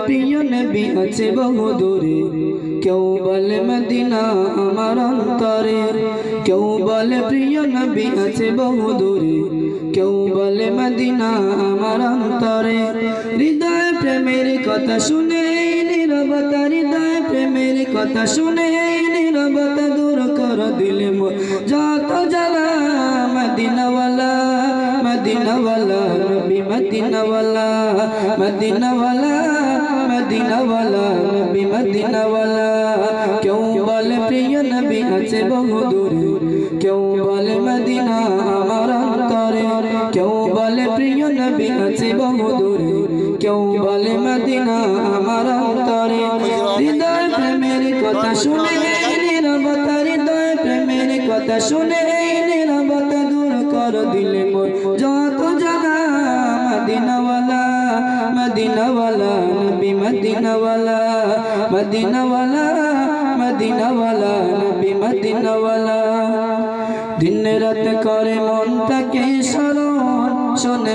প্রিয় নবী আছে বহু দূরে, কেউ বলে মদিনা আমার অন্তরে। কেউ বলে প্রিয় নবী আছে বহু দূরে, কেউ বলে মদিনা আমার অন্তরে। হৃদয় প্রেমের কথা শুনে নীরবতা, হৃদয় প্রেমের কথা শুনে নীরবতা দূর কর দিলে মোর যত জ্বালা। মদিনাওয়ালা মদিনাওয়ালা নবী মদিনাওয়ালা, মদিনাওয়ালা মদিনাওয়ালা নবী মদিনাওয়ালা। কেউ বলে প্রিয় নবী আছে বহু দূরে, কেউ বলে মদিনা আমার অন্তরে। কেউ বলে প্রিয় নবী আছে বহু দূরে, কেউ বলে মদিনা আমার অন্তরে। হৃদয় প্রেমের কথা শুনে নীরবতা, হৃদয় প্রেমের কথা শুনে নীরবতা দূর কর দিলে মোর যত জ্বালা। মদিনাওয়ালা মদিনাওয়ালা নবী মদিনাওয়ালা, মদিনাওয়ালা মদিনাওয়ালা নবী মদিনাওয়ালা। দিন রাত করে মন তাকে স্মরণ, শোনে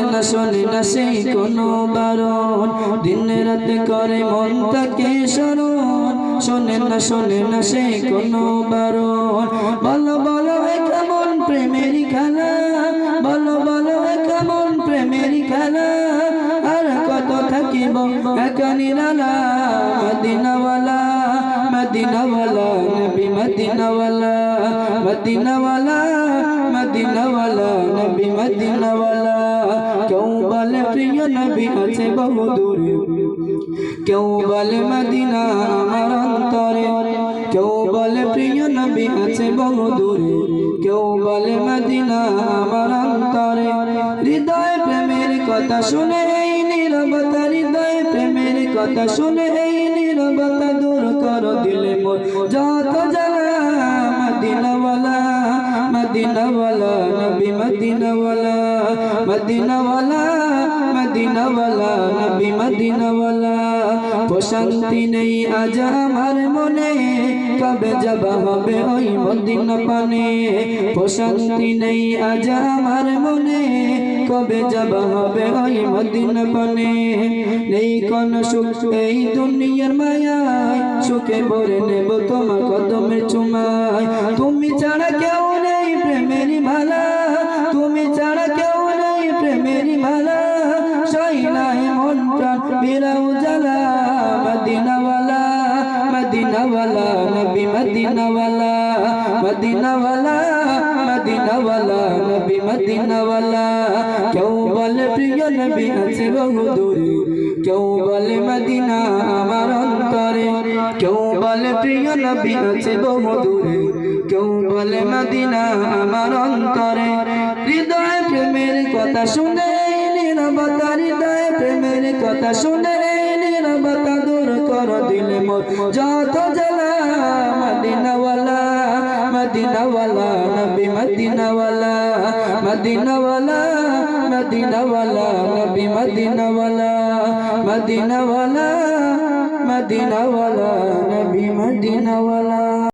না সেই কোনো বারণ। দিন রাত করে মন তাকে স্মরণ, শোনে না সেই কোনো বারণ। বলো বলো কেমন প্রেমের খেলা, বলো বলো কেমন প্রেমের খেলা। আর কত থাকিব একা নিরালা। মদিনাওয়ালা মদিনাওয়ালা নবী মদিনাওয়ালা, মদিনাওয়ালা মদিনাওয়ালা নবী মদিনাওয়ালা। কেউ বলে প্রিয় নবী আছে বহু দূরে, কেউ বলে মদিনা আমার অন্তরে। কেউ বলে প্রিয় নবী আছে বহু দূরে, কেউ বলে মদিনা আমার অন্তরে। হৃদয় প্রেমের কথা শুনে নীরবতা, হৃদয় প্রেমের কথা শুনে নীরবতা দূর কর দিলে মোর যত জ্বালা। মদিনাওয়ালা মদিনাওয়ালা নবী মদিনাওয়ালা, মদিনাওয়ালা মদিনাওয়ালা নবী মদিনাওয়ালা। প্রশান্তি নেই আজ আমার মনে, কবে যাবা হবে ওই মদিনা পানে। প্রশান্তি নেই আজ আমার মনে, কবে যাবা হবে ওই মদিনা পানে। নেই কোন সুখ এই দুনিয়ার মায়ায়, সুখে ভরে নেব তোমার কদমের চুমায়। তুমি ছাড়া কেউ নেই প্রেমেরই ভালা, তুমি ছাড়া কেউ নেই প্রেমেরই ভালা। সইনায় মন প্রাণ বিরাউ জ্বালা। মদিনাওয়ালা মদিনাওয়ালা নবী মদিনাওয়ালা, মদিনাওয়ালা মদিনাওয়ালা নবী মদিনাওয়ালা। কেউ বলে প্রিয় নবী আছে বহু দূরে, কেউ বলে মদিনা আমার অন্তরে। কেউ বলে প্রিয় নবী আছে বহু দূরে, কেউ বলে মদিনা আমার অন্তরে। হৃদয় প্রেমের কথা শুনে নীরবতা, হৃদয় প্রেমের কথা শুনে নীরবতা দূর কর দিলে মোর যত জ্বালা। মদিনাওয়ালা মদিনাওয়ালা নবী মদিনাওয়ালা, মদিনাওয়ালা মদিনাওয়ালা নবী মদিনাওয়ালা, মদিনাওয়ালা মদিনাওয়ালা নবী মদিনাওয়ালা।